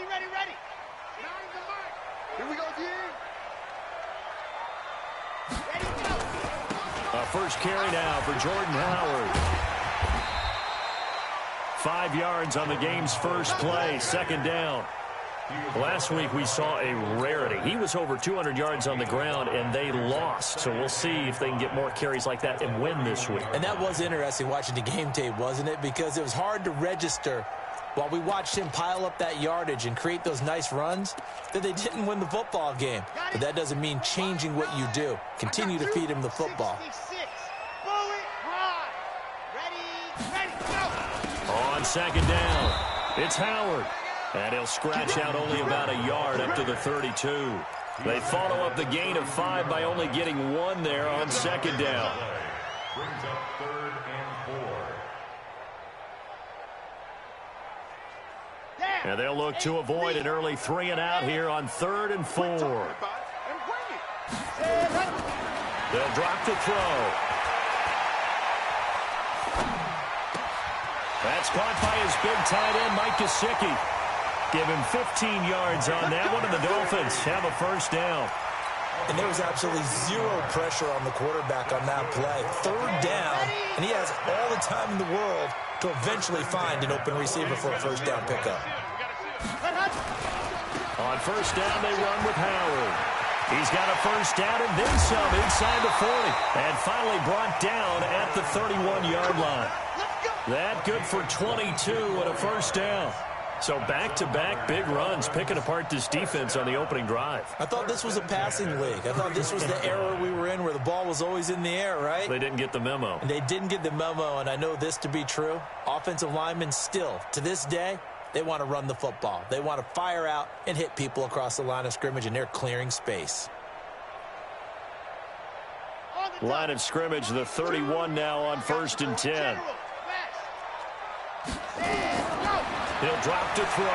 Ready. Here we go, G. Ready, go. First carry now for Jordan Howard. 5 yards on the game's first play, second down. Last week we saw a rarity. He was over 200 yards on the ground, and they lost. So we'll see if they can get more carries like that and win this week. And that was interesting watching the game tape, wasn't it? Because it was hard to register while we watched him pile up that yardage and create those nice runs that they didn't win the football game. But that doesn't mean changing what you do. Continue to feed him the football. On second down, it's Howard. And he'll scratch out only about a yard up to the 32. They follow up the gain of 5 by only getting 1 there on second down. Brings up 3rd and 4. And they'll look to avoid an early 3 and out here on 3rd and 4. They'll drop to throw. That's caught by his big tight end, Mike Gesicki. Give him 15 yards on that one, and the Dolphins have a first down. And there was absolutely zero pressure on the quarterback on that play. 3rd down, and he has all the time in the world to eventually find an open receiver for a first down pickup. On first down, they run with Howard. He's got a first down and then some inside the 40. And finally brought down at the 31-yard line. That good for 22 and a first down. So back-to-back big runs, picking apart this defense on the opening drive. I thought this was a passing league. I thought this was the era we were in where the ball was always in the air, right? They didn't get the memo. And they didn't get the memo, and I know this to be true. Offensive linemen still, to this day, they want to run the football. They want to fire out and hit people across the line of scrimmage, and they're clearing space. Line of scrimmage, the 31 now on 1st and 10. He'll drop to throw.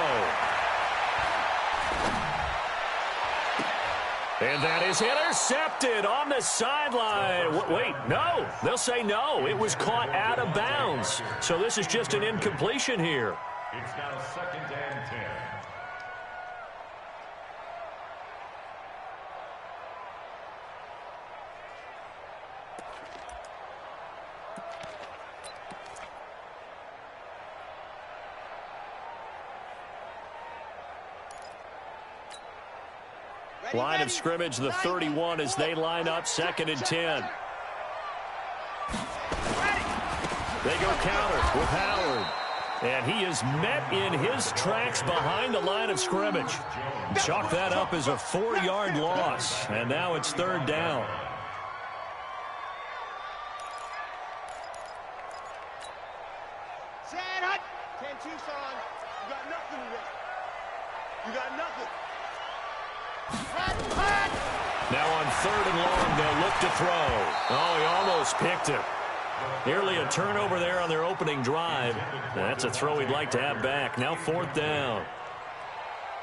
And that is intercepted on the sideline. Wait, no. They'll say no. It was caught out of bounds. So this is just an incompletion here. It's now 2nd and 10. Line of scrimmage, the 31 as they line up 2nd and 10. They go counter with Howard. And he is met in his tracks behind the line of scrimmage. Chalk that up as a 4-yard loss. And now it's 3rd down. Now on 3rd and long, they'll look to throw. Oh, he almost picked it. Nearly a turnover there on their opening drive. That's a throw he'd like to have back. Now 4th down.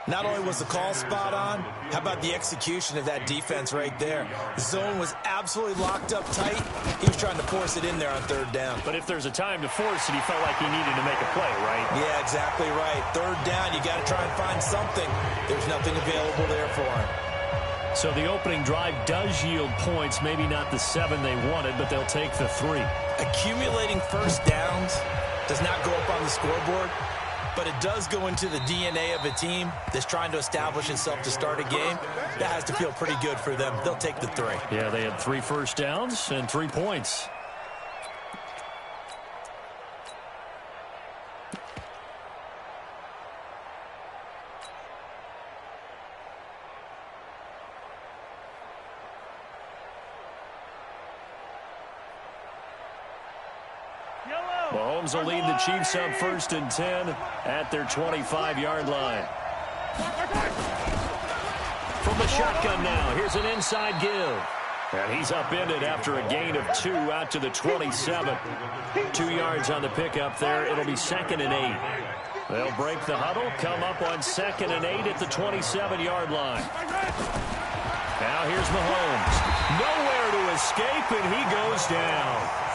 Not only was the call spot on, how about the execution of that defense right there? The zone was absolutely locked up tight. He was trying to force it in there on 3rd down. But if there's a time to force it, he felt like he needed to make a play, right? Yeah, exactly right. 3rd down, you got to try and find something. There's nothing available there for him. So the opening drive does yield points, maybe not the 7 they wanted, but they'll take the 3. Accumulating first downs does not go up on the scoreboard, but it does go into the DNA of a team that's trying to establish itself to start a game. That has to feel pretty good for them. They'll take the 3. Yeah, they had 3 first downs and 3 points. Mahomes will lead the Chiefs up 1st and 10 at their 25-yard line. From the shotgun now, here's an inside give. And he's upended after a gain of 2 out to the 27. 2 yards on the pickup there. It'll be 2nd and 8. They'll break the huddle, come up on 2nd and 8 at the 27-yard line. Now here's Mahomes. Nowhere to escape, and he goes down.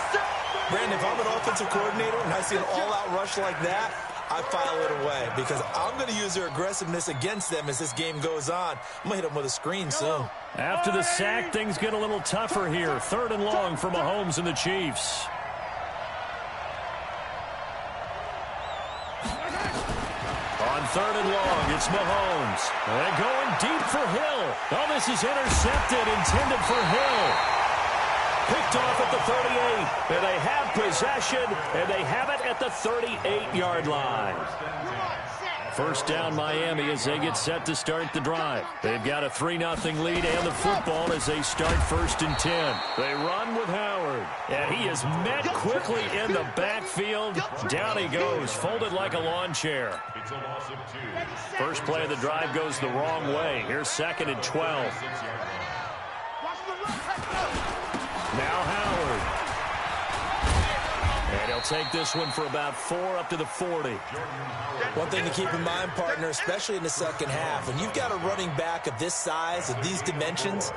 Brandon, if I'm an offensive coordinator and I see an all-out rush like that, I file it away because I'm going to use their aggressiveness against them as this game goes on. I'm going to hit them with a screen soon. After the sack, things get a little tougher here. 3rd and long for Mahomes and the Chiefs. On 3rd and long, it's Mahomes. And going deep for Hill. Oh, this is intercepted, intended for Hill. Picked off at the 38. And they have possession, and they have it at the 38-yard line. First down, Miami, as they get set to start the drive. They've got a 3-0 lead and the football as they start 1st and 10. They run with Howard, and he is met quickly in the backfield. Down he goes, folded like a lawn chair. First play of the drive goes the wrong way. Here's 2nd and 12. Now Howard. And he'll take this one for about 4 up to the 40. One thing to keep in mind, partner, especially in the second half, when you've got a running back of this size, of these dimensions,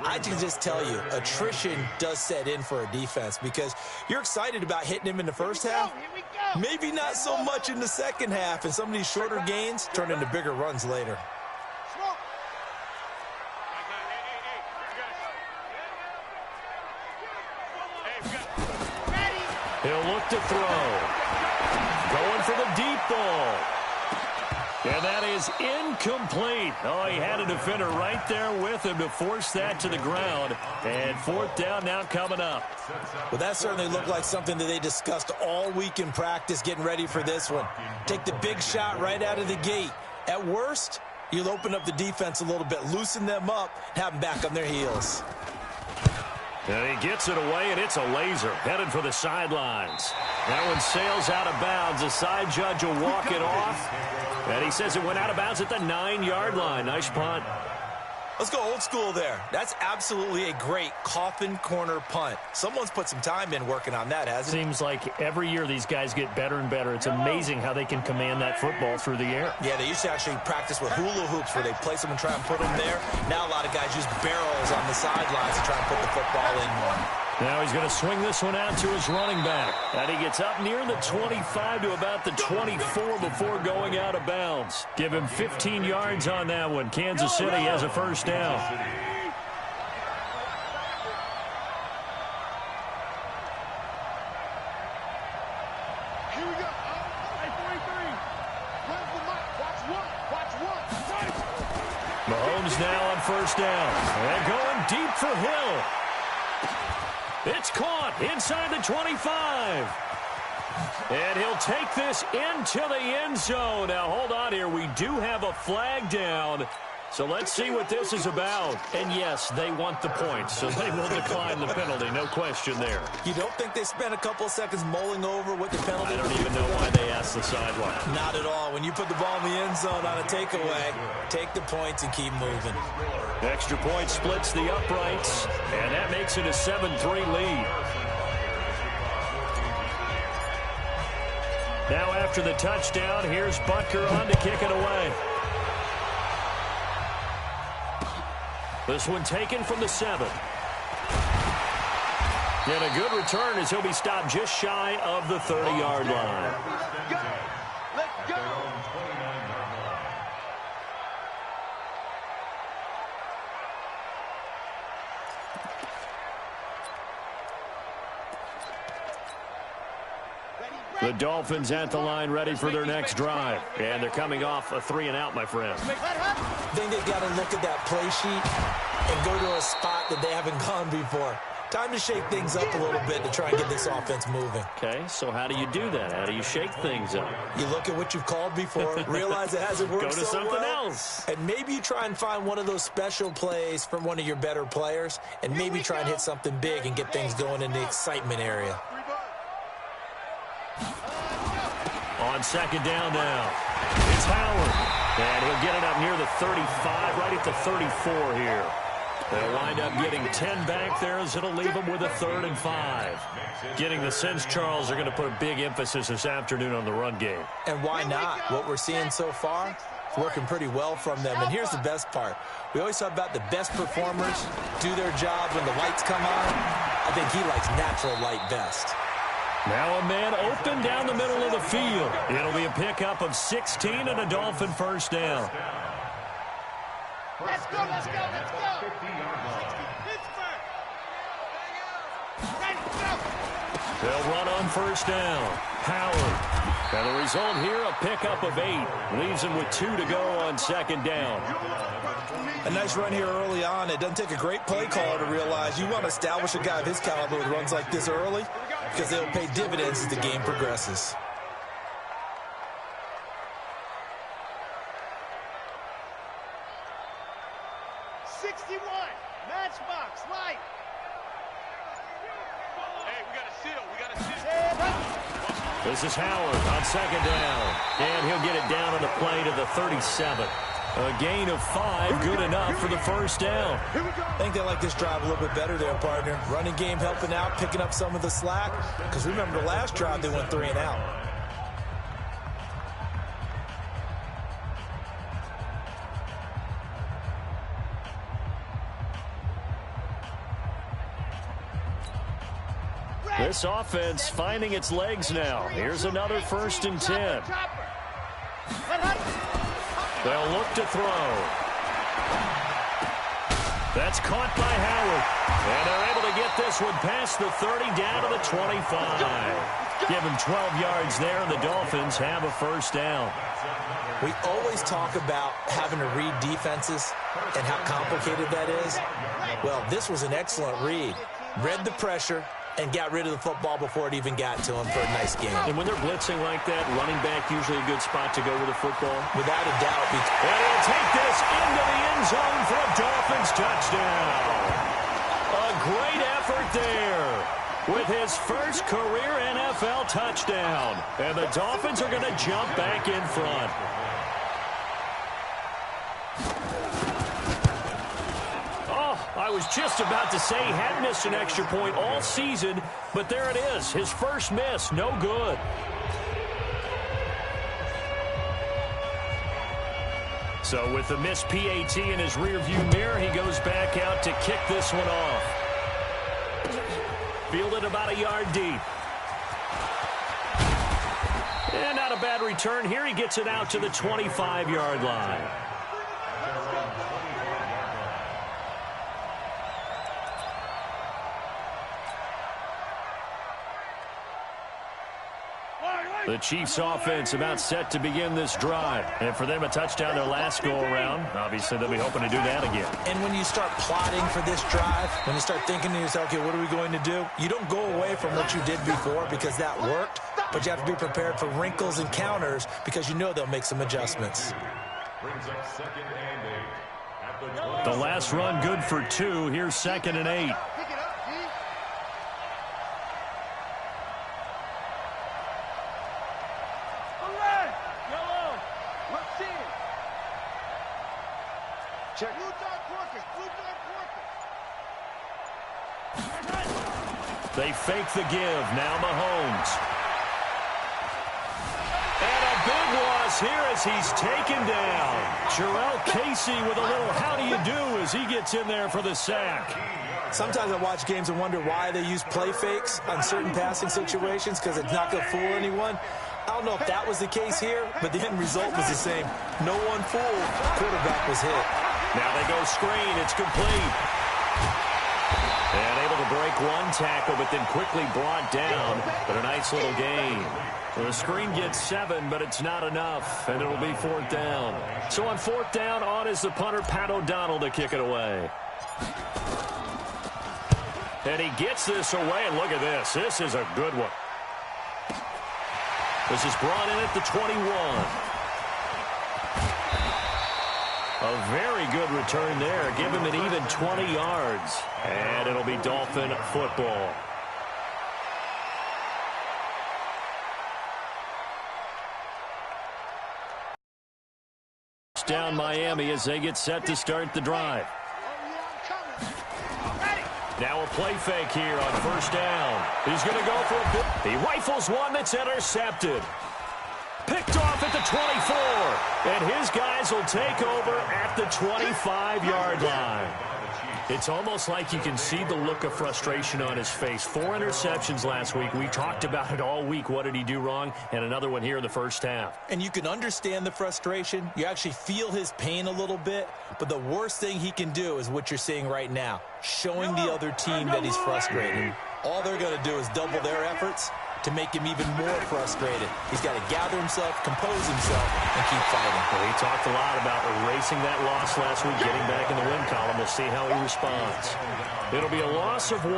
I can just tell you, attrition does set in for a defense because you're excited about hitting him in the first half. Maybe not so much in the second half, and some of these shorter gains turn into bigger runs later. He'll look to throw. Going for the deep ball. And that is incomplete. Oh, he had a defender right there with him to force that to the ground. And 4th down now coming up. Well, that certainly looked like something that they discussed all week in practice getting ready for this one. Take the big shot right out of the gate. At worst, you'll open up the defense a little bit, loosen them up, and have them back on their heels. And he gets it away, and it's a laser headed for the sidelines. That one sails out of bounds. The side judge will walk it off. And he says it went out of bounds at the 9-yard line. Nice punt. Let's go old school there. That's absolutely a great coffin corner punt. Someone's put some time in working on that, hasn't it? Seems like every year these guys get better and better. It's amazing how they can command that football through the air. Yeah, they used to actually practice with hula hoops where they place them and try and put them there. Now a lot of guys use barrels on the sidelines to try and put the football in one. Now he's going to swing this one out to his running back. And he gets up near the 25 to about the 24 before going out of bounds. Give him 15 yards on that one. Kansas City has a first down. Here we go. Hey, 43. Where's the mic? Watch one. Watch one. Mahomes now on first down. And going deep for Hill. It's caught inside the 25. And he'll take this into the end zone. Now, hold on here. We do have a flag down. So let's see what this is about. And, yes, they want the points, so they will decline the penalty. No question there. You don't think they spent a couple of seconds mulling over what the penalty I don't even know why they asked the sideline. Not at all. When you put the ball in the end zone on a takeaway, take the points and keep moving. Extra point splits the uprights, and that makes it a 7-3 lead. Now after the touchdown, here's Butker on to kick it away. This one taken from the 7. And a good return as he'll be stopped just shy of the 30-yard line. Let's go. The Dolphins at the line ready for their next drive. And they're coming off a 3-and-out, my friend. I think they've got to look at that play sheet and go to a spot that they haven't gone before. Time to shake things up a little bit to try and get this offense moving. Okay, so how do you do that? How do you shake things up? You look at what you've called before, realize it hasn't worked Go to so something well, else. and maybe you try and find one of those special plays from one of your better players, and maybe try and hit something big and get things going in the excitement area. On second down now, it's Howard. And he'll get it up near the 35, right at the 34 here. They'll wind up getting 10 back there as it'll leave them with a 3rd and 5. Getting the sense, Charles, are going to put a big emphasis this afternoon on the run game. And why not? What we're seeing so far is working pretty well from them. And here's the best part. We always talk about the best performers do their job when the lights come on. I think he likes natural light best. Now a man open down the middle of the field. It'll be a pickup of 16 and a Dolphin first down. Let's go, let's go, let's go. 60 Pittsburgh. Ready, go. They'll run on first down. Howard. And the result here, a pickup of 8. Leaves him with 2 to go on second down. A nice run here early on. It doesn't take a great play caller to realize you want to establish a guy of his caliber with runs like this early because they'll pay dividends as the game progresses. Matchbox, light. Hey, we got a seal. We got a seal. This is Howard on second down. And he'll get it down on the play to the 37. A gain of 5, good enough for the first down. I think they like this drive a little bit better there, partner. Running game helping out, picking up some of the slack. Because remember the last drive, they went 3 and out. This offense finding its legs now. Here's another 1st and 10. They'll look to throw. That's caught by Howard. And they're able to get this one past the 30 down to the 25. Give him 12 yards there, and the Dolphins have a first down. We always talk about having to read defenses and how complicated that is. Well, this was an excellent read. Read the pressure and got rid of the football before it even got to him for a nice game. And when they're blitzing like that, running back usually a good spot to go with the football. Without a doubt. And he'll take this into the end zone for a Dolphins touchdown. A great effort there with his first career NFL touchdown. And the Dolphins are going to jump back in front. I was just about to say he had missed an extra point all season, but there it is. His first miss, no good. So with the missed PAT in his rearview mirror, he goes back out to kick this one off. Fielded about a yard deep. And not a bad return here. He gets it out to the 25-yard line. The Chiefs offense about set to begin this drive. And for them, a touchdown their last go-around. Obviously, they'll be hoping to do that again. And when you start plotting for this drive, when you start thinking to yourself, okay, what are we going to do? You don't go away from what you did before because that worked, but you have to be prepared for wrinkles and counters because you know they'll make some adjustments. The last run good for 2. Here's 2nd and 8. They fake the give. Now Mahomes. And a big loss here as he's taken down. Jarrell Casey with a little how do you do as he gets in there for the sack. Sometimes I watch games and wonder why they use play fakes on certain passing situations because it's not going to fool anyone. I don't know if that was the case here, but the end result was the same. No one fooled. Quarterback was hit. Now they go screen. It's complete. And able to break one tackle, but then quickly brought down. But a nice little gain. Well, the screen gets 7, but it's not enough, and it'll be 4th down. So on 4th down, on is the punter, Pat O'Donnell, to kick it away. And he gets this away, and look at this. This is a good one. This is brought in at the 21. A very good return there. Give him an even 20 yards. And it'll be Dolphin football. Down Miami as they get set to start the drive. Now a play fake here on 1st down. He's going to go for a bit. He rifles one that's intercepted. Picked off at the 24. And his guys will take over at the 25-yard line. It's almost like you can see the look of frustration on his face. 4 interceptions last week. We talked about it all week. What did he do wrong? And another one here in the first half. And you can understand the frustration. You actually feel his pain a little bit. But the worst thing he can do is what you're seeing right now, showing the other team that he's frustrated. All they're going to do is double their efforts to make him even more frustrated. He's got to gather himself, compose himself, and keep fighting. Well, he talked a lot about erasing that loss last week, getting back in the win column. We'll see how he responds. It'll be a loss of 1,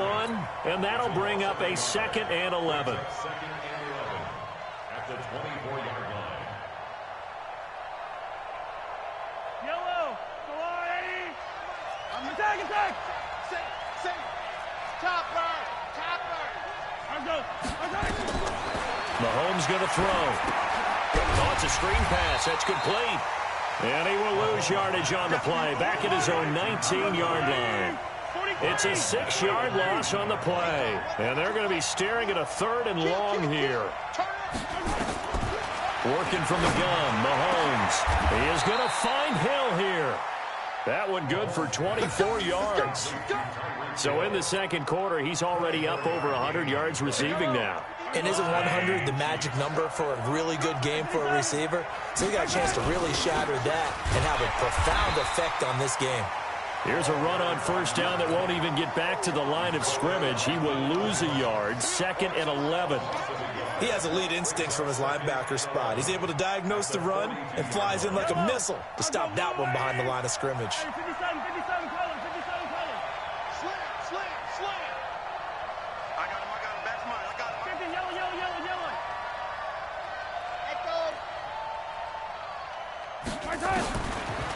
and that'll bring up a 2nd and 11. Second and 11 at the 24-yard line. Yellow. Go on, Eddie. Attack. Say. Chopper. Mahomes going to throw. Oh, it's a screen pass. That's complete. And he will lose yardage on the play. Back at his own 19-yard line. It's a 6-yard loss on the play. And they're going to be staring at a 3rd and long here. Working from the gun, Mahomes. He is going to find Hill here. That one good for 24 yards. So in the second quarter, he's already up over 100 yards receiving now. And isn't 100 the magic number for a really good game for a receiver? So he got a chance to really shatter that and have a profound effect on this game. Here's a run on first down that won't even get back to the line of scrimmage. He will lose a yard, 2nd and 11. He has elite instincts from his linebacker spot. He's able to diagnose the run and flies in like a missile to stop that one behind the line of scrimmage. 57 colors. Slam. I got him. Back to mine. I got him. Yellow. Let go.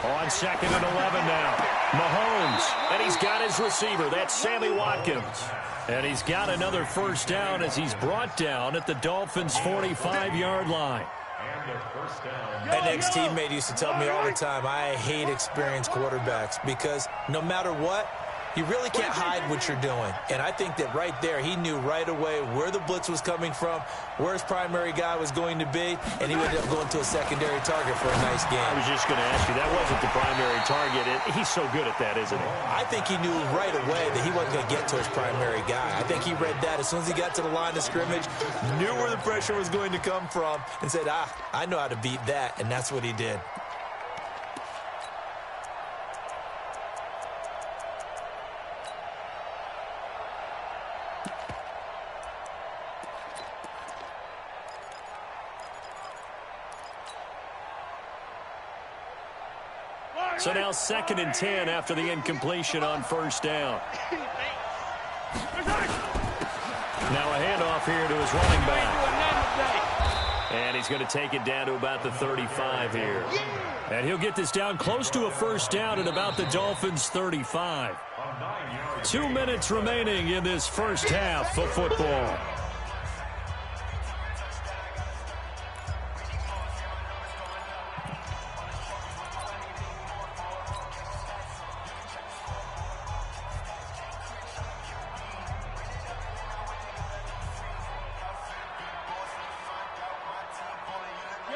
On 2nd and 11 now. Mahomes, and he's got his receiver. That's Sammy Watkins. And he's got another first down as he's brought down at the Dolphins' 45-yard line. An ex-teammate used to tell me all the time, I hate experienced quarterbacks because no matter what, you really can't hide what you're doing. And I think that right there, he knew right away where the blitz was coming from, where his primary guy was going to be, and he ended up going to a secondary target for a nice game. I was just going to ask you, that wasn't the primary target. He's so good at that, isn't he? I think he knew right away that he wasn't going to get to his primary guy. I think he read that as soon as he got to the line of scrimmage, knew where the pressure was going to come from, and said, I know how to beat that, and that's what he did. So now 2nd and 10 after the incompletion on first down. Now a handoff here to his running back. And he's going to take it down to about the 35 here. And he'll get this down close to a first down at about the Dolphins' 35. 2 minutes remaining in this first half of football.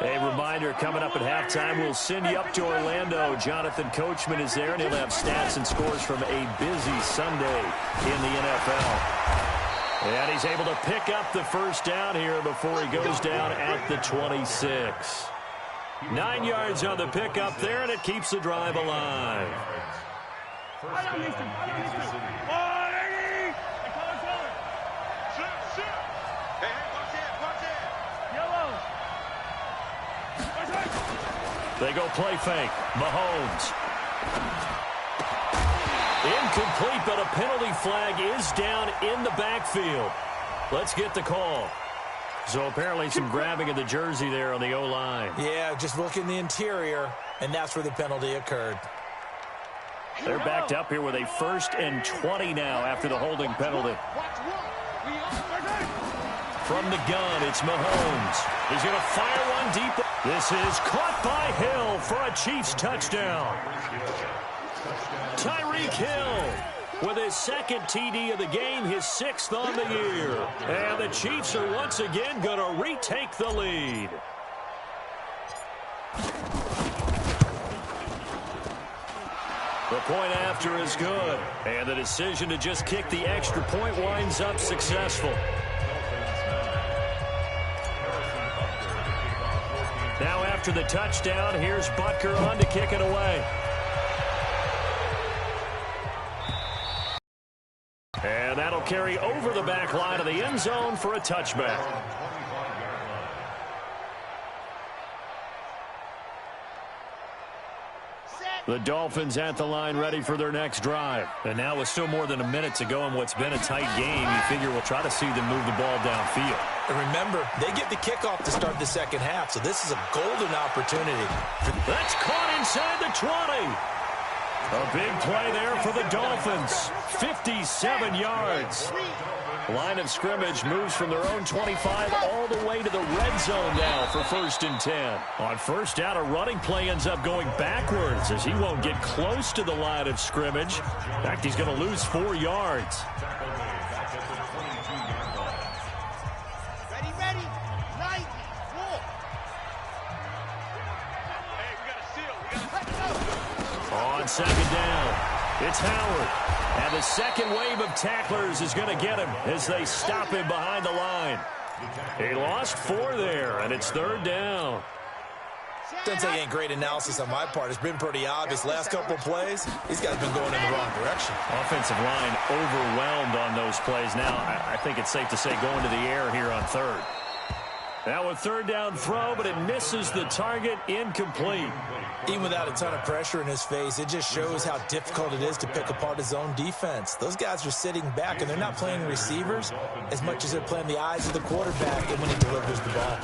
A reminder, coming up at halftime, we'll send you up to Orlando. Jonathan Coachman is there, and he'll have stats and scores from a busy Sunday in the NFL. And he's able to pick up the first down here before he goes down at the 26. 9 yards on the pickup there, and it keeps the drive alive. They go play fake. Mahomes. Incomplete, but a penalty flag is down in the backfield. Let's get the call. So apparently some grabbing of the jersey there on the O-line. Yeah, just look in the interior, and that's where the penalty occurred. They're backed up here with a 1st and 20 now after the holding penalty. From the gun, it's Mahomes. He's going to fire one deep. This is caught by Hill for a Chiefs touchdown. Tyreek Hill with his 2nd TD of the game, his 6th on the year. And the Chiefs are once again going to retake the lead. The point after is good. And the decision to just kick the extra point winds up successful. Now after the touchdown, here's Butker on to kick it away. And that'll carry over the back line of the end zone for a touchback. The Dolphins at the line ready for their next drive. And now with still more than a minute to go in what's been a tight game, you figure we'll try to see them move the ball downfield. And remember, they get the kickoff to start the second half, so this is a golden opportunity. That's caught inside the 20. A big play there for the Dolphins. 57 yards. Line of scrimmage moves from their own 25 all the way to the red zone now for 1st and 10. On first down, a running play ends up going backwards as he won't get close to the line of scrimmage. In fact, he's going to lose 4 yards. Ready. 90. Walk. Hey, we got a seal. On second down, it's Howard. And the second wave of tacklers is going to get him as they stop him behind the line. He lost 4 there, and it's 3rd down. Doesn't take any great analysis on my part. It's been pretty obvious. Last couple of plays, these guys have been going in the wrong direction. Offensive line overwhelmed on those plays. Now, I think it's safe to say going to the air here on 3rd. Now a 3rd down throw, but it misses the target, incomplete. Even without a ton of pressure in his face, it just shows how difficult it is to pick apart his own defense. Those guys are sitting back, and they're not playing receivers as much as they're playing the eyes of the quarterback and when he delivers the ball.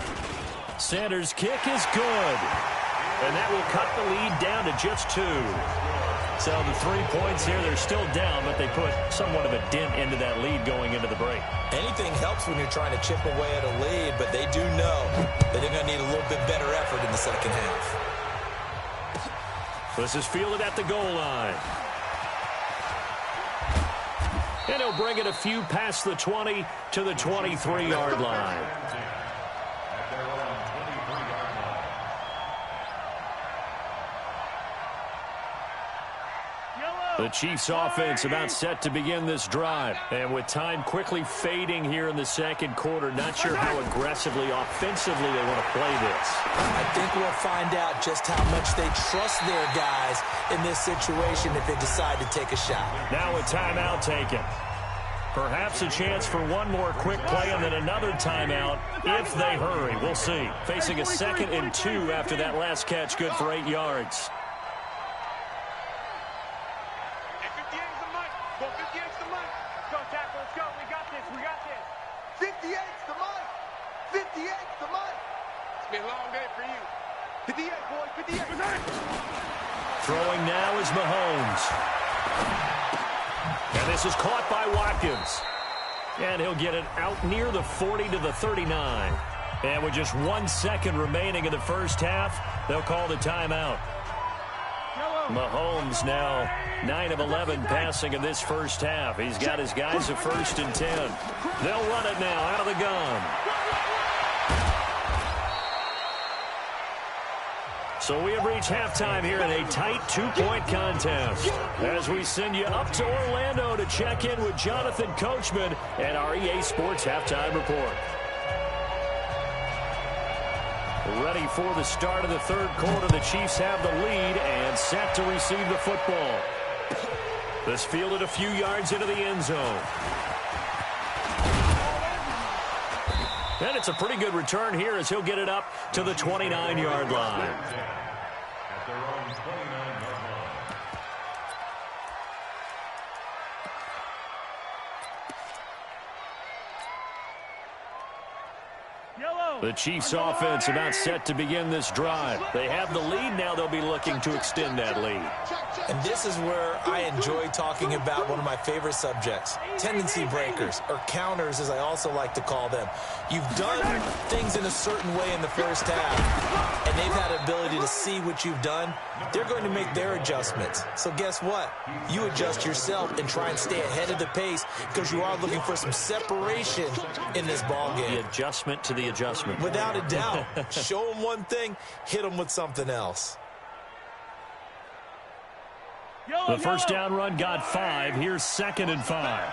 Sanders' kick is good. And that will cut the lead down to just 2. So the 3 points here, they're still down, but they put somewhat of a dent into that lead going into the break. Anything helps when you're trying to chip away at a lead, but they do know that they're going to need a little bit better effort in the second half. This is fielded at the goal line. And he'll bring it a few past the 20 to the 23-yard line. The Chiefs offense about set to begin this drive. And with time quickly fading here in the second quarter, not sure how aggressively, offensively they want to play this. I think we'll find out just how much they trust their guys in this situation if they decide to take a shot. Now a timeout taken. Perhaps a chance for one more quick play and then another timeout if they hurry. We'll see. Facing a 2nd and 2 after that last catch, good for 8 yards. 58's the month. 58's the month. It's been a long day for you. 58, boys. 58. Throwing now is Mahomes. And this is caught by Watkins. And he'll get it out near the 40 to the 39. And with just 1 second remaining in the first half, they'll call the timeout. Mahomes now 9 of 11 passing in this first half. He's got his guys at 1st and 10. They'll run it now out of the gun. So we have reached halftime here in a tight 2-point contest. As we send you up to Orlando to check in with Jonathan Coachman and our EA Sports Halftime Report. Ready for the start of the 3rd quarter. The Chiefs have the lead and set to receive the football. This fielded a few yards into the end zone. And it's a pretty good return here as he'll get it up to the 29-yard line. At their own 29-yard line. The Chiefs offense about set to begin this drive. They have the lead. Now they'll be looking to extend that lead. And this is where I enjoy talking about one of my favorite subjects, tendency breakers, or counters as I also like to call them. You've done things in a certain way in the first half, and they've had an ability to see what you've done. They're going to make their adjustments. So guess what? You adjust yourself and try and stay ahead of the pace because you are looking for some separation in this ball game. The adjustment to the adjustment. Without a doubt. Show them one thing, hit them with something else. The first down run got 5. Here's 2nd and 5.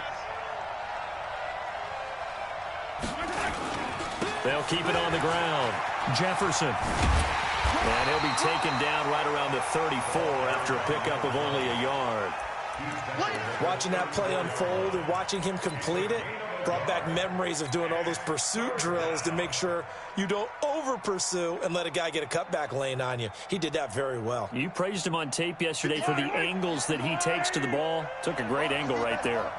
They'll keep it on the ground. Jefferson. And he'll be taken down right around the 34 after a pickup of only a yard. Watching that play unfold and watching him complete it brought back memories of doing all those pursuit drills to make sure you don't over-pursue and let a guy get a cutback lane on you. He did that very well. You praised him on tape yesterday for the angles that he takes to the ball. Took a great angle right there.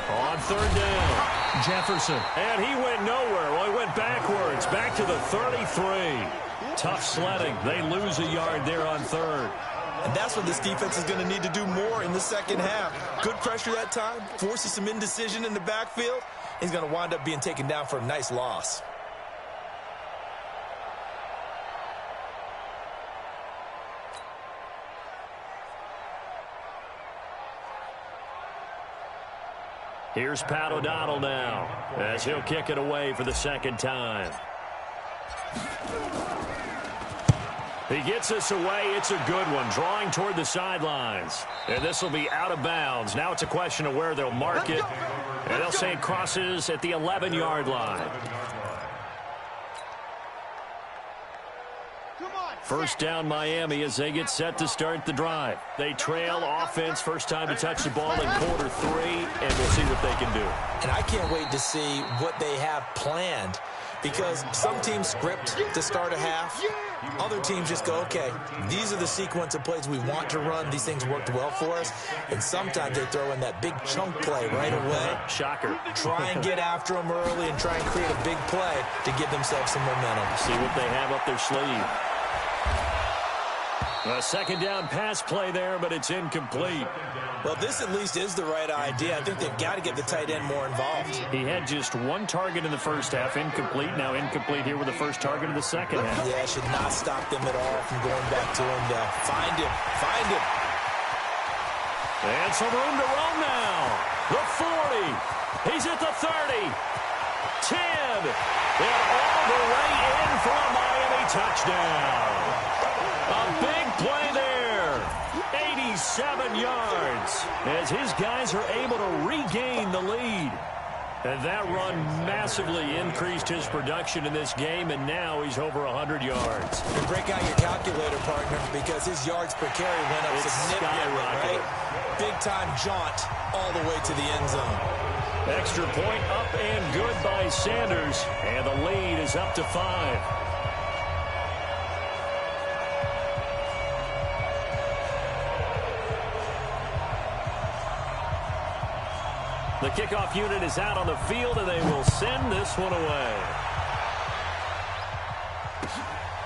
On 3rd down, Jefferson. And he went nowhere. Well, he went backwards, back to the 33. Tough sledding. They lose a yard there on 3rd. And that's what this defense is going to need to do more in the second half. Good pressure that time, forces some indecision in the backfield. He's going to wind up being taken down for a nice loss. Here's Pat O'Donnell now as he'll kick it away for the 2nd time. He gets us away. It's a good one, drawing toward the sidelines. And this will be out of bounds. Now it's a question of where they'll mark it. And they'll say it crosses at the 11-yard line. First down Miami as they get set to start the drive. They trail offense, first time to touch the ball in quarter 3, and we'll see what they can do. And I can't wait to see what they have planned, because some teams script to start a half. Other teams just go, okay, these are the sequence of plays we want to run. These things worked well for us. And sometimes they throw in that big chunk play right away. Shocker. Try and get after them early and try and create a big play to give themselves some momentum. See what they have up their sleeve. A 2nd down pass play there, but it's incomplete. Well, this at least is the right idea. I think they've got to get the tight end more involved. He had just 1 target in the first half, incomplete. Now incomplete here with the first target of the second half. Yeah, should not stop them at all from going back to him to find him. Find him. And some room to run now. The 40. He's at the 30. 10. And all the way in for a Miami touchdown. A big play there. 87 yards as his guys are able to regain the lead. And that run massively increased his production in this game, and now he's over 100 yards. And break out your calculator, partner, because his yards per carry went up significantly, right? Big-time jaunt all the way to the end zone. Extra point up and good by Sanders, and the lead is up to 5. The kickoff unit is out on the field, and they will send this one away.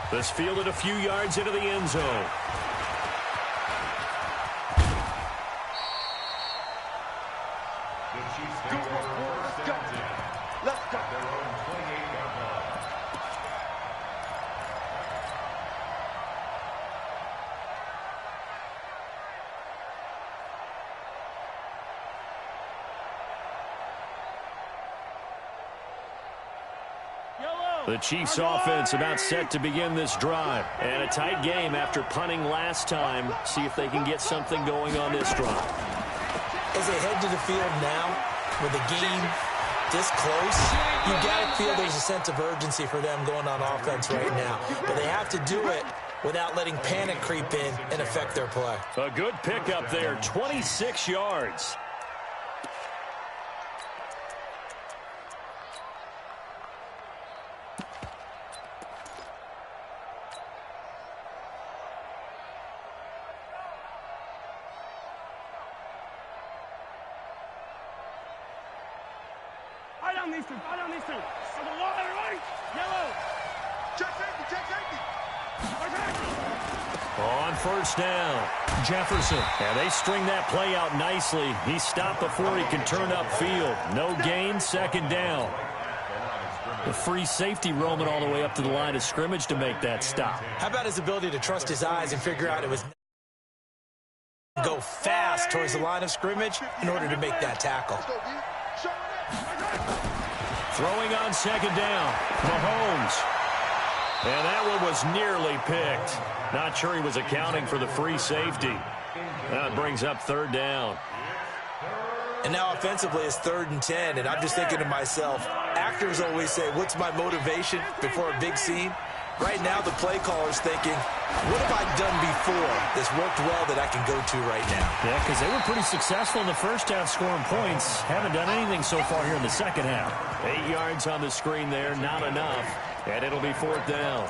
This fielded a few yards into the end zone. Let's go. The Chiefs offense about set to begin this drive. And a tight game after punting last time. See if they can get something going on this drive. As they head to the field now, with the game this close, you've got to feel there's a sense of urgency for them going on offense right now. But they have to do it without letting panic creep in and affect their play. A good pickup there, 26 yards. Right on these two. On the wall, everybody. Yellow. Check safety. On first down, Jefferson. and they string that play out nicely. He stopped before he can turn upfield. No gain, 2nd down. The free safety roaming all the way up to the line of scrimmage to make that stop. How about his ability to trust his eyes and figure out it was go fast towards the line of scrimmage in order to make that tackle. Throwing on 2nd down, Mahomes. And that one was nearly picked. Not sure he was accounting for the free safety. That brings up third down. And now offensively it's 3rd and 10, and I'm just thinking to myself, actors always say, what's my motivation before a big scene? Right now the play caller's thinking, what have I done before that's worked well that I can go to right now? Yeah, because they were pretty successful in the first half scoring points. Haven't done anything so far here in the second half. 8 yards on the screen there, not enough. And it'll be 4th down.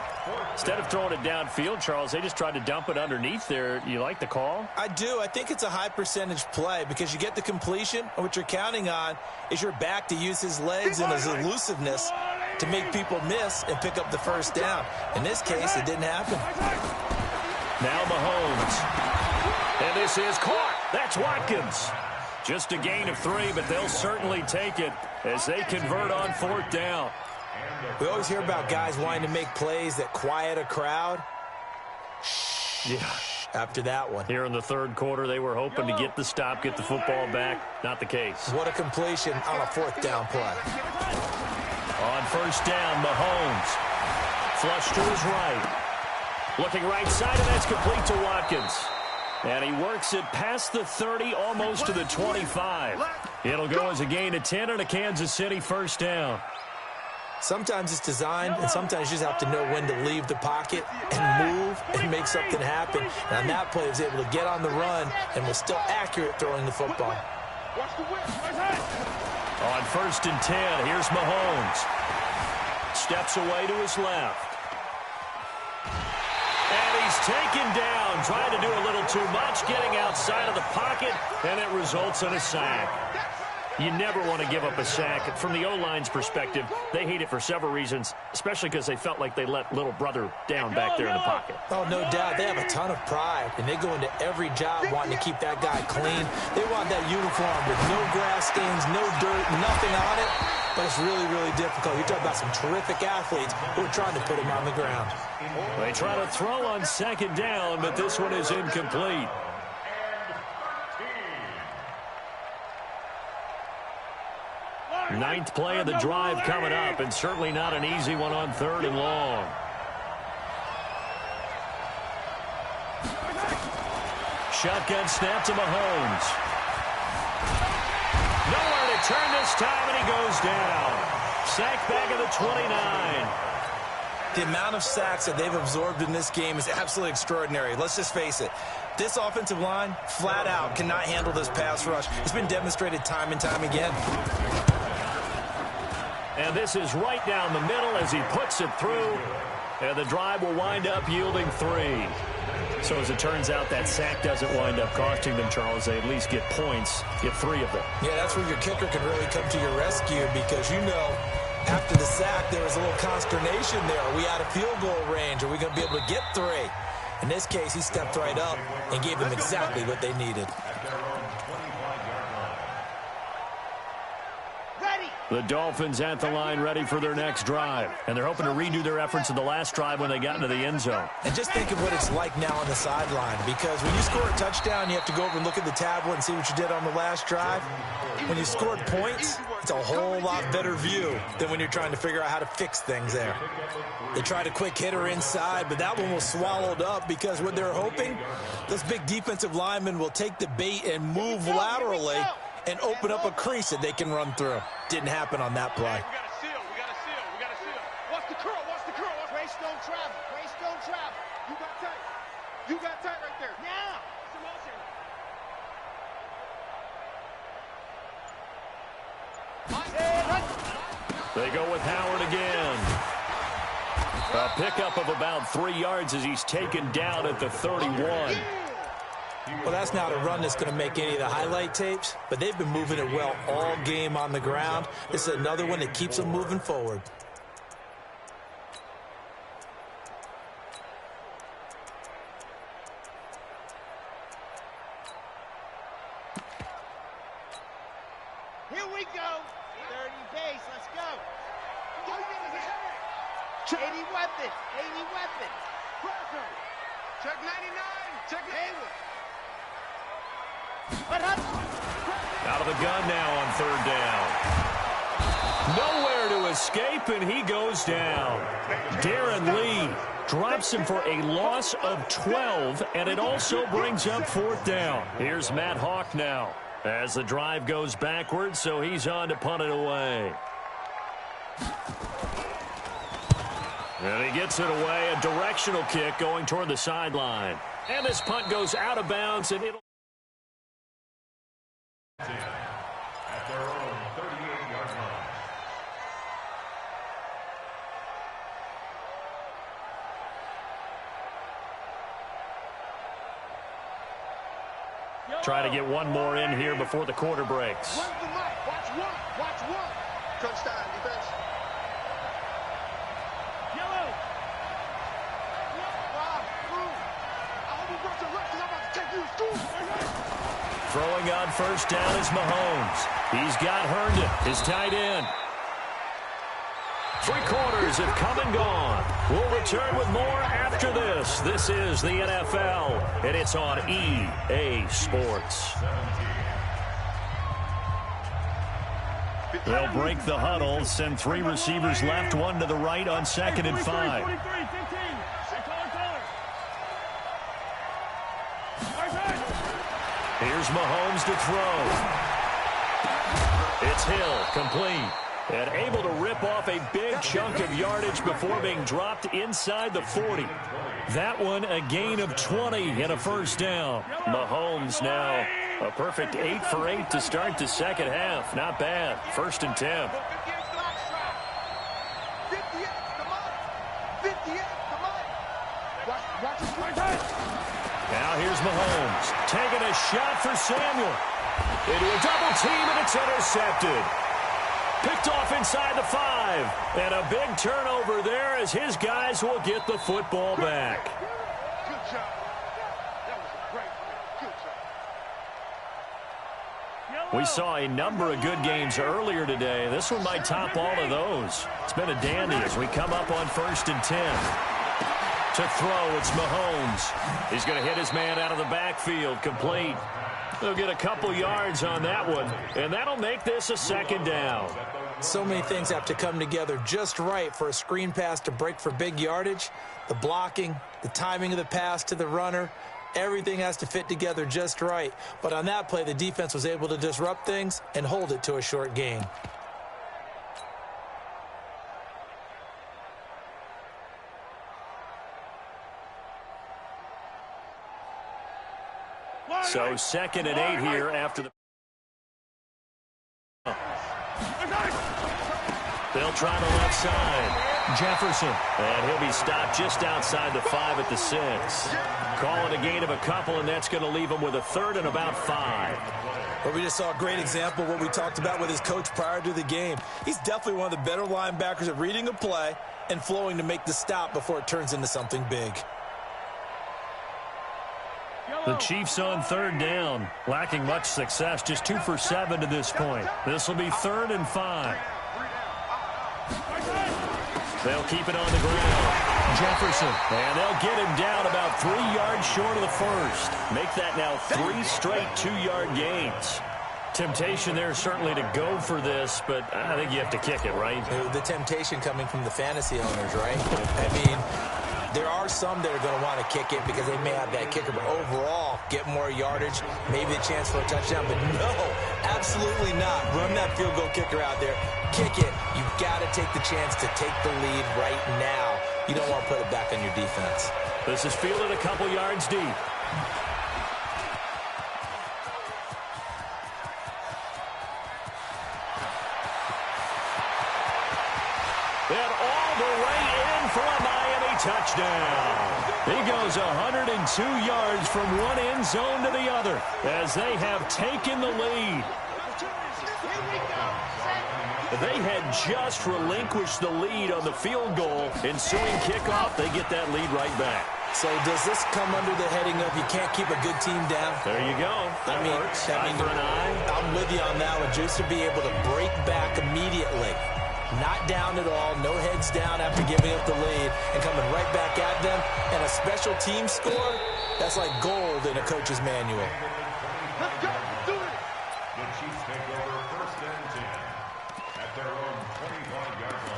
Instead of throwing it downfield, Charles, they just tried to dump it underneath there. You like the call? I do. I think it's a high percentage play because you get the completion, and what you're counting on is your back to use his legs and his elusiveness to make people miss and pick up the first down. In this case, it didn't happen. Now Mahomes. And this is caught. That's Watkins. Just a gain of 3, but they'll certainly take it as they convert on 4th down. We always hear about guys wanting to make plays that quiet a crowd. Yeah. After that one. Here in the 3rd quarter, they were hoping to get the stop, get the football back. Not the case. What a completion on a 4th down play. On 1st down, Mahomes. Flush to his right. Looking right side, and that's complete to Watkins. And he works it past the 30, almost to the 25. It'll go as a gain of 10 and a Kansas City 1st down. Sometimes it's designed, and sometimes you just have to know when to leave the pocket and move and make something happen. And on that play, he was able to get on the run and was still accurate throwing the football. On 1st and 10, here's Mahomes. Steps away to his left. And he's taken down, trying to do a little too much, getting outside of the pocket, and it results in a sack. You never want to give up a sack. From the O-line's perspective, they hate it for several reasons, especially because they felt like they let little brother down back there in the pocket. Oh, no doubt. They have a ton of pride, and they go into every job wanting to keep that guy clean. They want that uniform with no grass stains, no dirt, nothing on it. But it's really, really difficult. You're talking about some terrific athletes who are trying to put him on the ground. They try to throw on 2nd down, but this one is incomplete. Ninth play of the drive coming up, and certainly not an easy one on 3rd and long. Shotgun snap to Mahomes. Nowhere to turn this time, and he goes down. Sack back at the 29. The amount of sacks that they've absorbed in this game is absolutely extraordinary. Let's just face it. This offensive line, flat out, cannot handle this pass rush. It's been demonstrated time and time again. And this is right down the middle as he puts it through. And the drive will wind up yielding 3. So as it turns out, that sack doesn't wind up costing them, Charles. They at least get points, get 3 of them. Yeah, that's where your kicker can really come to your rescue because, you know, after the sack, there was a little consternation there. Are we out of field goal range? Are we going to be able to get 3? In this case, he stepped right up and gave them exactly what they needed. The Dolphins at the line ready for their next drive. And they're hoping to redo their efforts in the last drive when they got into the end zone. And just think of what it's like now on the sideline. Because when you score a touchdown, you have to go over and look at the tablet and see what you did on the last drive. When you scored points, it's a whole lot better view than when you're trying to figure out how to fix things there. They tried a quick hitter inside, but that one was swallowed up because what they're hoping, this big defensive lineman will take the bait and move laterally and open up a crease that they can run through. Didn't happen on that play. We got to seal. We got to seal. We got to seal. Watch the curl. Watch the curl. Grace don't travel. Grace don't travel. You got tight. You got tight right there. Now. They go with Howard again. A pickup of about 3 yards as he's taken down at the 31. Well, that's not a run that's going to make any of the highlight tapes, but they've been moving it well all game on the ground. This is another one that keeps them moving forward. Here we go. 30 base. Let's go. 80 weapons. 80 weapons. Check 99. Check Hayward. Out of the gun now on 3rd down. Nowhere to escape, and he goes down. Darren Lee drops him for a loss of 12, and it also brings up 4th down. Here's Matt Hawk now as the drive goes backwards, so he's on to punt it away. And he gets it away, a directional kick going toward the sideline. And this punt goes out of bounds, and it'll... At their own 38-yard line. Try to get one more in here before the quarter breaks. Watch one. Watch one. Touchdown, defense. Yellow. Throwing on 1st down is Mahomes. He's got Herndon, his tight end. 3 quarters have come and gone. We'll return with more after this. This is the NFL, and it's on EA Sports. They'll break the huddle, send 3 receivers left, 1 to the right on 2nd and 5. Here's Mahomes to throw. It's Hill, complete. And able to rip off a big chunk of yardage before being dropped inside the 40. That one a gain of 20 and a 1st down. Mahomes now a perfect 8 for 8 to start the 2nd half. Not bad. 1st and 10. Now here's Mahomes taking a shot for Samuel. Into a double team, and it's intercepted. Picked off inside the 5. And a big turnover there as his guys will get the football back. Good job. That was a great play. Good job. We saw a number of good games earlier today. This one might top all of those. It's been a dandy as we come up on 1st and 10. To throw, it's Mahomes. He's going to hit his man out of the backfield, complete. They'll get a couple yards on that one, and that'll make this a 2nd down. So many things have to come together just right for a screen pass to break for big yardage. The blocking, the timing of the pass to the runner, everything has to fit together just right. But on that play, the defense was able to disrupt things and hold it to a short gain. So 2nd and 8 here after the... They'll try the left side. Jefferson. And he'll be stopped just outside the 5 at the 6. Call it a gain of a couple, and that's going to leave him with a 3rd and about 5. Well, we just saw a great example of what we talked about with his coach prior to the game. He's definitely one of the better linebackers at reading a play and flowing to make the stop before it turns into something big. The Chiefs on 3rd down, lacking much success, just 2 for 7 to this point. This will be 3rd and 5. They'll keep it on the ground. Jefferson, and they'll get him down about 3 yards short of the 1st. Make that now 3 straight 2-yard gains. Temptation there certainly to go for this, but I think you have to kick it, right? The temptation coming from the fantasy owners, right? I mean, there are some that are going to want to kick it because they may have that kicker, but overall, get more yardage, maybe a chance for a touchdown. But no, absolutely not. Run that field goal kicker out there. Kick it. You've got to take the chance to take the lead right now. You don't want to put it back on your defense. This is fielded a couple yards deep. And all the way in for a Miami touchdown. He goes 102 yards from one end zone to the other as they have taken the lead. They had just relinquished the lead on the field goal. Ensuing kickoff, they get that lead right back. So does this come under the heading of you can't keep a good team down? There you go. That works. Eye for an eye. I'm with you on that one. Just to be able to break back immediately. Not down at all, no heads down after giving up the lead and coming right back at them. And a special team score, that's like gold in a coach's manual. Let's go. Do it. The Chiefs take over 1st and 10 at their own 25-yard line.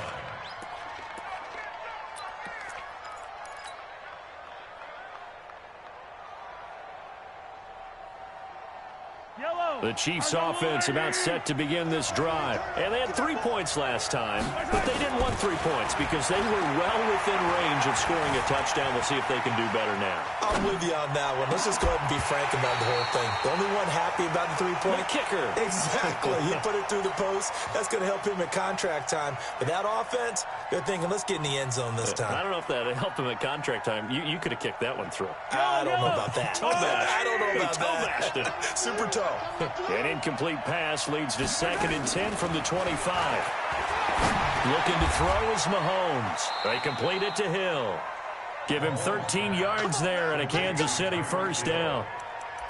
The Chiefs offense about set to begin this drive. And they had 3 points last time, but they didn't want 3 points because they were well within range of scoring a touchdown. We'll see if they can do better now. I'm with you on that one. Let's just go ahead and be frank about the whole thing. The only one happy about the 3-point kicker. Exactly. He put it through the post. That's going to help him at contract time. But that offense, they're thinking, let's get in the end zone this time. I don't know if that helped him at contract time. You could have kicked that one through. I don't know about that. I don't know about that. It. Super toe. An incomplete pass leads to 2nd and 10 from the 25. Looking to throw is Mahomes. They complete it to Hill. Give him 13 yards there and a Kansas City first down.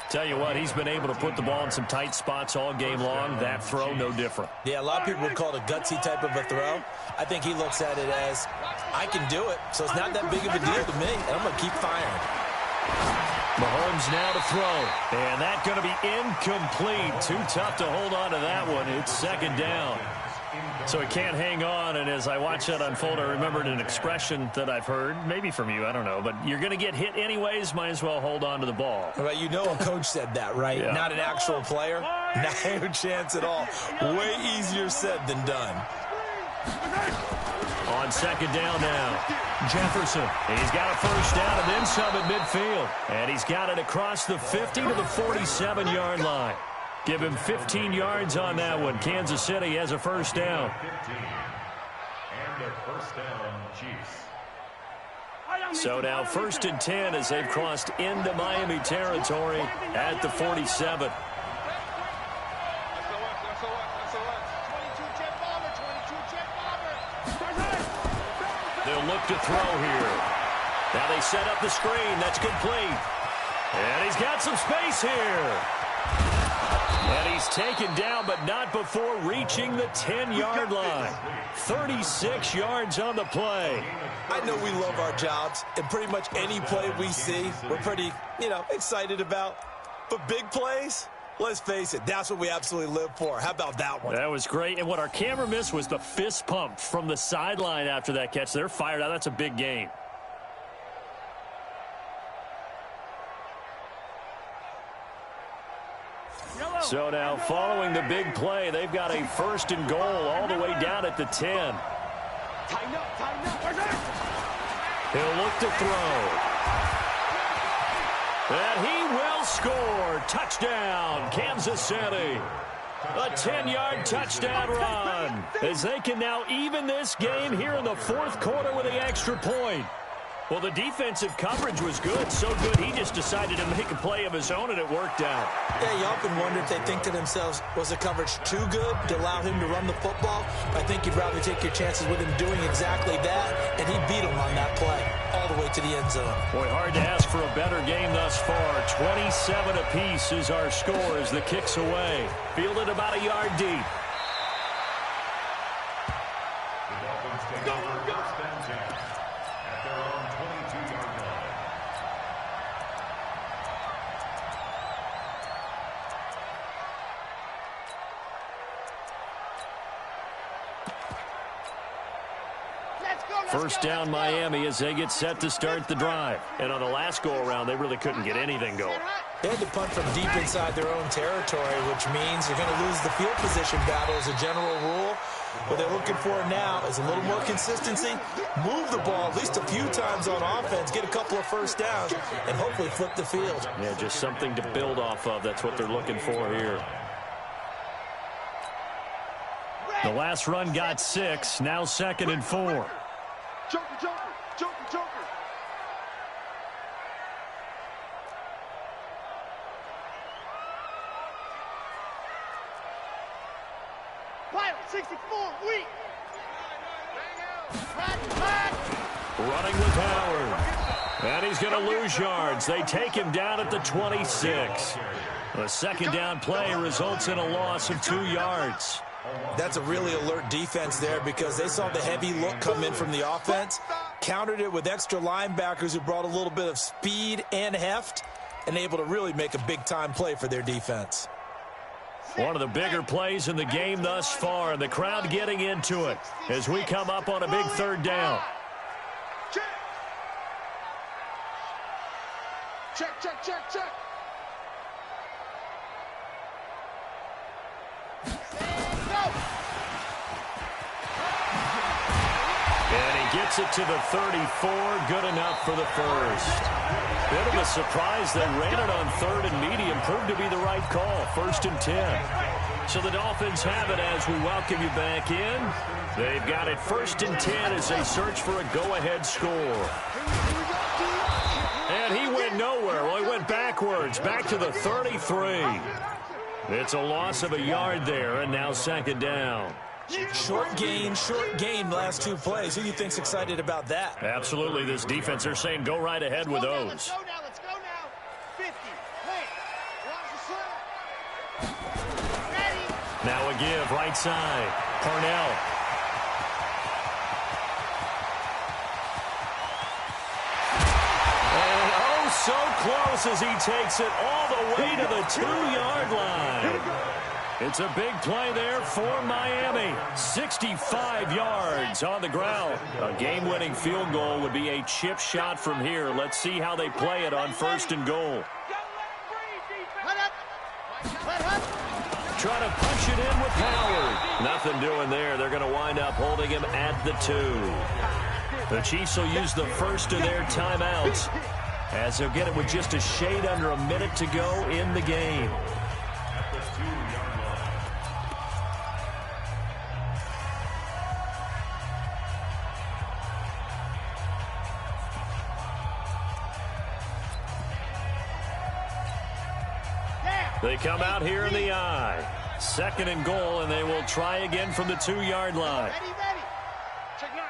Tell you what, he's been able to put the ball in some tight spots all game long. That throw, no different. Yeah, a lot of people would call it a gutsy type of a throw. I think he looks at it as, I can do it, so it's not that big of a deal to me, and I'm going to keep firing. Mahomes now to throw, and that's going to be incomplete. Too tough to hold on to that one. It's 2nd down. So he can't hang on, and as I watch that unfold, I remembered an expression that I've heard, maybe from you, I don't know, but you're going to get hit anyways, might as well hold on to the ball. Well, you know a coach said that, right? Yeah. Not an actual player. No chance at all. Way easier said than done. On 2nd down now, Jefferson. He's got a first down and then some at midfield. And he's got it across the 50 to the 47-yard line. Give him 15 yards on that one. Kansas City has a first down. 15. And a first down, Chiefs. So now 1st and 10 as they've crossed into Miami territory at the 47. They'll look to throw here. Now they set up the screen. That's complete. And he's got some space here. And he's taken down, but not before reaching the 10-yard line. 36 yards on the play. I know we love our jobs, and pretty much any play we see, we're pretty, excited about. But big plays, let's face it, that's what we absolutely live for. How about that one? That was great. And what our camera missed was the fist pump from the sideline after that catch. They're fired out. That's a big game. So now, following the big play, they've got a 1st and goal all the way down at the 10. He'll look to throw. And he will score. Touchdown, Kansas City. A 10-yard touchdown run as they can now even this game here in the 4th quarter with the extra point. Well, the defensive coverage was good, so good he just decided to make a play of his own, and it worked out. Yeah, you often wonder if they think to themselves, was the coverage too good to allow him to run the football? I think you'd rather take your chances with him doing exactly that, and he beat him on that play all the way to the end zone. Boy, hard to ask for a better game thus far. 27 apiece is our score as the kick's away. Fielded about a yard deep. The Dolphins take over 1st and 10 at their own 22-yard line. First down Miami as they get set to start the drive. And on the last go-around, they really couldn't get anything going. They had to punt from deep inside their own territory, which means you're going to lose the field position battle as a general rule. What they're looking for now is a little more consistency, move the ball at least a few times on offense, get a couple of first downs, and hopefully flip the field. Yeah, just something to build off of. That's what they're looking for here. The last run got 6, now 2nd and 4. Joker, Joker, Joker, Joker. Pilot 64, weak. Running with Howard. And he's going to lose yards. They take him down at the 26. The 2nd down play results in a loss of 2 yards. That's a really alert defense there because they saw the heavy look come in from the offense, countered it with extra linebackers who brought a little bit of speed and heft, and able to really make a big-time play for their defense. One of the bigger plays in the game thus far, and the crowd getting into it as we come up on a big 3rd down. Check, check, check, check. And he gets it to the 34. Good enough for the first. Bit of a surprise. They ran it on 3rd and medium. Proved to be the right call. 1st and 10. So the Dolphins have it as we welcome you back in. They've got it 1st and 10 as they search for a go-ahead score. And he went nowhere. Well, he went backwards, back to the 33. It's a loss of a yard there, and now 2nd down. Short gain, last 2 plays. Who do you think's excited about that? Absolutely. This defense, they're saying go right ahead with those. Let's go now. 50. Hey, watch the slide. Ready. Now a give, right side. Parnell. And oh, so close as he takes it all the way to the 2-yard line. It's a big play there for Miami. 65 yards on the ground. A game-winning field goal would be a chip shot from here. Let's see how they play it on 1st and goal. Trying to punch it in with Howard. Nothing doing there. They're going to wind up holding him at the 2. The Chiefs will use the first of their timeouts as they'll get it with just a shade under a minute to go in the game. They come out here in the I. 2nd and goal, and they will try again from the 2-yard line. Ready. Check 9.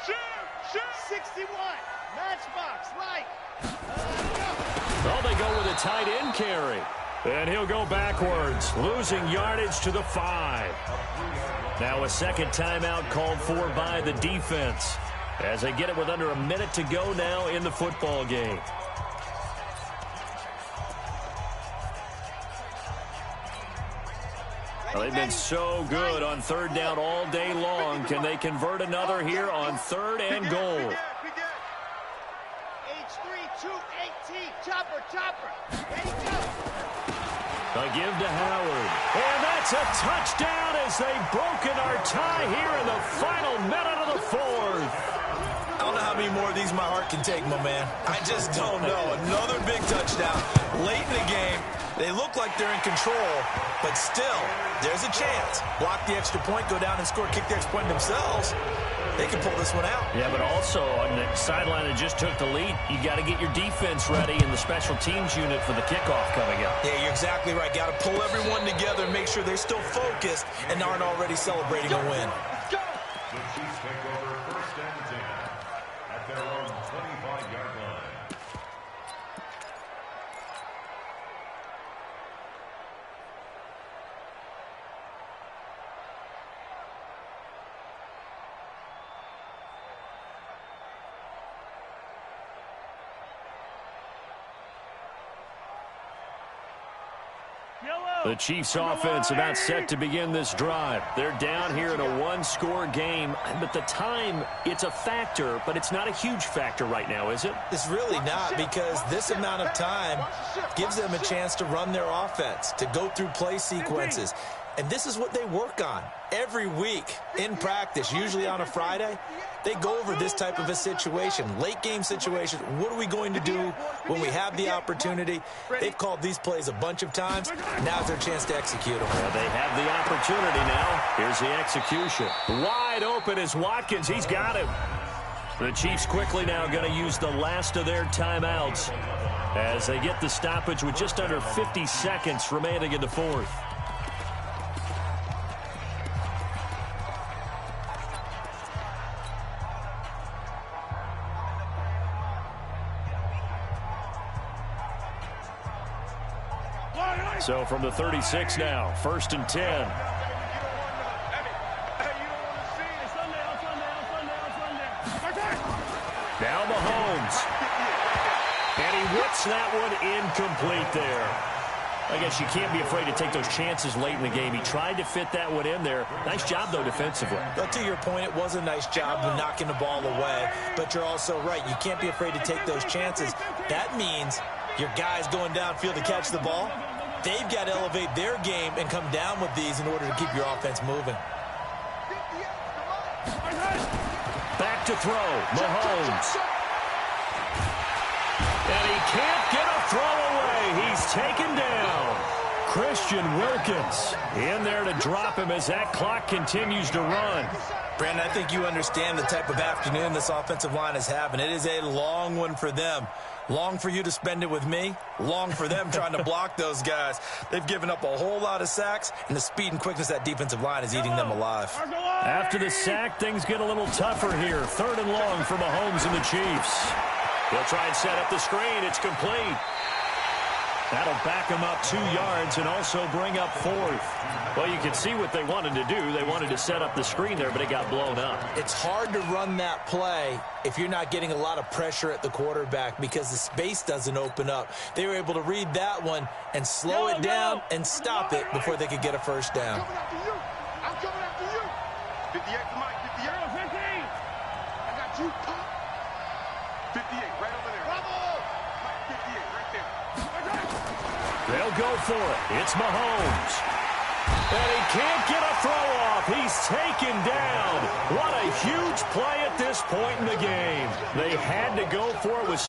Shoot. 61. Matchbox, right. Well, they go with a tight end carry. And he'll go backwards, losing yardage to the 5. Now a 2nd timeout called for by the defense as they get it with under a minute to go now in the football game. Well, they've been so good on 3rd down all day long. Can they convert another here on 3rd and goal? H3, 218. Chopper. Ready, go. A give to Howard. And that's a touchdown as they've broken our tie here in the final minute of the 4th. I don't know how many more of these my heart can take, my man. I just don't know. Another big touchdown late in the game. They look like they're in control, but still, there's a chance. Block the extra point, go down and score, kick the extra point themselves. They can pull this one out. Yeah, but also on the sideline that just took the lead, you got to get your defense ready in the special teams unit for the kickoff coming up. Yeah, you're exactly right. Got to pull everyone together and make sure they're still focused and aren't already celebrating a win. The Chiefs take over 1st and 10 at their own 25-yard line. The Chiefs offense about set to begin this drive. They're down here in a 1-score game, but the time, it's a factor, but it's not a huge factor right now, is it? It's really not, because this amount of time gives them a chance to run their offense, to go through play sequences. And this is what they work on every week in practice, usually on a Friday. They go over this type of a situation, late game situation. What are we going to do when we have the opportunity? They've called these plays a bunch of times. Now's their chance to execute them. Well, they have the opportunity now. Here's the execution. Wide open is Watkins. He's got him. The Chiefs quickly now going to use the last of their timeouts as they get the stoppage with just under 50 seconds remaining in the 4th. So from the 36 now, 1st and 10. Now Mahomes. And he whips that one incomplete there. I guess you can't be afraid to take those chances late in the game. He tried to fit that one in there. Nice job, though, defensively. But to your point, it was a nice job of knocking the ball away. But you're also right. You can't be afraid to take those chances. That means your guys going downfield to catch the ball, they've got to elevate their game and come down with these in order to keep your offense moving. Back to throw. Mahomes. And he can't get a throw away. He's taken down. Christian Wilkins in there to drop him as that clock continues to run. Brandon, I think you understand the type of afternoon this offensive line is having. It is a long one for them. Long for you to spend it with me. Long for them trying to block those guys. They've given up a whole lot of sacks, and the speed and quickness of that defensive line is eating them alive. After the sack, things get a little tougher here. 3rd and long for Mahomes and the Chiefs. He'll try and set up the screen. It's complete. That'll back him up 2 yards and also bring up 4th. Well, you can see what they wanted to do. They wanted to set up the screen there, but it got blown up. It's hard to run that play if you're not getting a lot of pressure at the quarterback because the space doesn't open up. They were able to read that one and slow it down and stop it before they could get a first down. I'm coming after you. I'm coming after you. 58 to Mike. 58. 15. I got you, Pop. 58, right over there. Bravo. Mike, 58, right there. They'll go for it. It's Mahomes. And he can't get a throw off. He's taken down. What a huge play at this point in the game. They had to go for it with